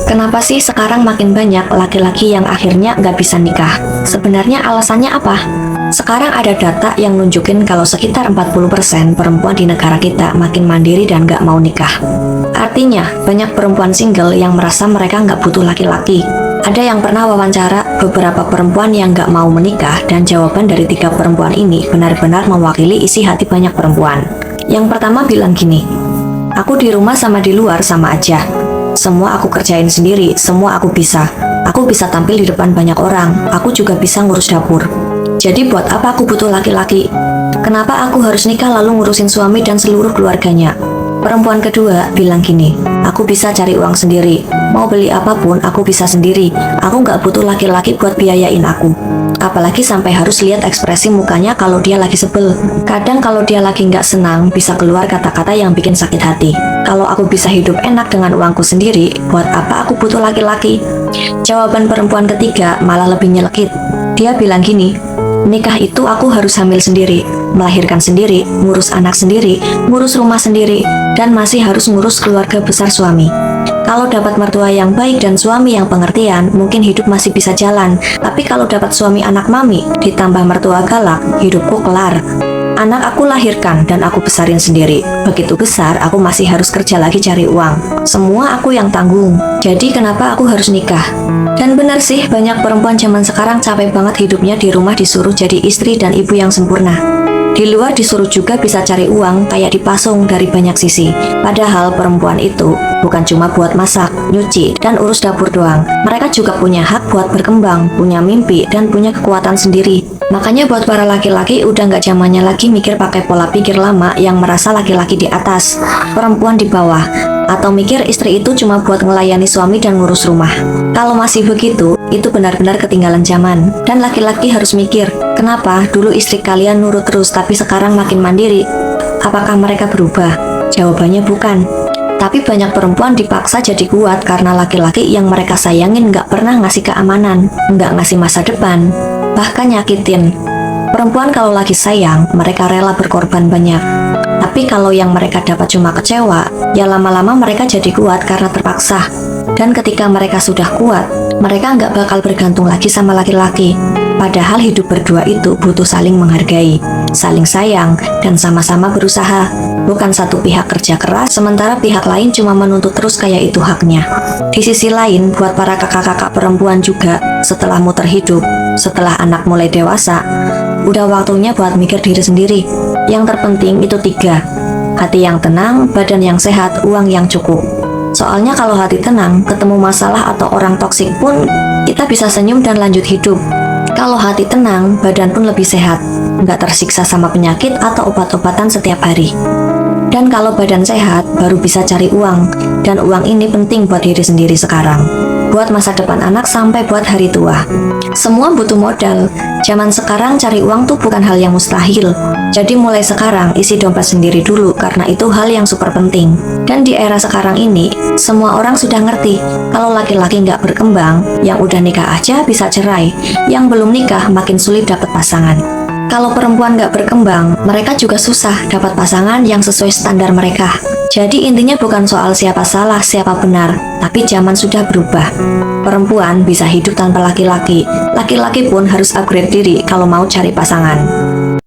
Kenapa sih sekarang makin banyak laki-laki yang akhirnya nggak bisa nikah? Sebenarnya alasannya apa? Sekarang ada data yang nunjukin kalau sekitar 40% perempuan di negara kita makin mandiri dan nggak mau nikah. Artinya, banyak perempuan single yang merasa mereka nggak butuh laki-laki. Ada yang pernah wawancara beberapa perempuan yang nggak mau menikah, dan jawaban dari 3 perempuan ini benar-benar mewakili isi hati banyak perempuan. Yang pertama bilang gini, "Aku di rumah sama di luar sama aja. Semua aku kerjain sendiri, semua aku bisa. Aku bisa tampil di depan banyak orang, aku juga bisa ngurus dapur. Jadi buat apa aku butuh laki-laki? Kenapa aku harus nikah lalu ngurusin suami dan seluruh keluarganya?" Perempuan kedua bilang gini, "Aku bisa cari uang sendiri. Mau beli apapun, aku bisa sendiri. Aku nggak butuh laki-laki buat biayain aku." Apalagi sampai harus lihat ekspresi mukanya kalau dia lagi sebel. Kadang kalau dia lagi nggak senang, bisa keluar kata-kata yang bikin sakit hati. "Kalau aku bisa hidup enak dengan uangku sendiri, buat apa aku butuh laki-laki?" Jawaban perempuan ketiga malah lebih nyelekit. Dia bilang gini, "Nikah itu aku harus hamil sendiri, melahirkan sendiri, ngurus anak sendiri, ngurus rumah sendiri, dan masih harus ngurus keluarga besar suami. Kalau dapat mertua yang baik dan suami yang pengertian, mungkin hidup masih bisa jalan. Tapi kalau dapat suami anak mami, ditambah mertua galak, hidupku kelar. Anak aku lahirkan dan aku besarin sendiri. Begitu besar, aku masih harus kerja lagi cari uang. Semua aku yang tanggung. Jadi kenapa aku harus nikah?" Dan benar sih, banyak perempuan zaman sekarang capek banget hidupnya di rumah disuruh jadi istri dan ibu yang sempurna. Di luar disuruh juga bisa cari uang kayak dipasung dari banyak sisi. Padahal perempuan itu bukan cuma buat masak, nyuci, dan urus dapur doang. Mereka juga punya hak buat berkembang, punya mimpi, dan punya kekuatan sendiri. Makanya buat para laki-laki udah nggak zamannya lagi mikir pakai pola pikir lama yang merasa laki-laki di atas, perempuan di bawah, atau mikir istri itu cuma buat ngelayani suami dan ngurus rumah. Kalau masih begitu, itu benar-benar ketinggalan zaman. Dan laki-laki harus mikir, kenapa dulu istri kalian nurut terus tapi sekarang makin mandiri? Apakah mereka berubah? Jawabannya bukan. Tapi banyak perempuan dipaksa jadi kuat karena laki-laki yang mereka sayangin nggak pernah ngasih keamanan, nggak ngasih masa depan, bahkan nyakitin. Perempuan kalau lagi sayang, mereka rela berkorban banyak. Tapi kalau yang mereka dapat cuma kecewa, ya lama-lama mereka jadi kuat karena terpaksa. Dan ketika mereka sudah kuat, mereka nggak bakal bergantung lagi sama laki-laki. Padahal hidup berdua itu butuh saling menghargai, saling sayang, dan sama-sama berusaha. Bukan satu pihak kerja keras, sementara pihak lain cuma menuntut terus kayak itu haknya. Di sisi lain, buat para kakak-kakak perempuan juga, setelah muter hidup, setelah anak mulai dewasa, udah waktunya buat mikir diri sendiri. Yang terpenting itu 3. Hati yang tenang, badan yang sehat, uang yang cukup. Soalnya kalau hati tenang, ketemu masalah atau orang toksik pun, kita bisa senyum dan lanjut hidup. Kalau hati tenang, badan pun lebih sehat, nggak tersiksa sama penyakit atau obat-obatan setiap hari. Dan kalau badan sehat, baru bisa cari uang. Dan uang ini penting buat diri sendiri sekarang, buat masa depan anak sampai buat hari tua. Semua butuh modal. Zaman sekarang cari uang tuh bukan hal yang mustahil. Jadi mulai sekarang isi dompet sendiri dulu karena itu hal yang super penting. Dan di era sekarang ini, semua orang sudah ngerti kalau laki-laki nggak berkembang, yang udah nikah aja bisa cerai, yang belum nikah makin sulit dapat pasangan. Kalau perempuan nggak berkembang, mereka juga susah dapat pasangan yang sesuai standar mereka. Jadi intinya bukan soal siapa salah, siapa benar, tapi zaman sudah berubah. Perempuan bisa hidup tanpa laki-laki, laki-laki pun harus upgrade diri kalau mau cari pasangan.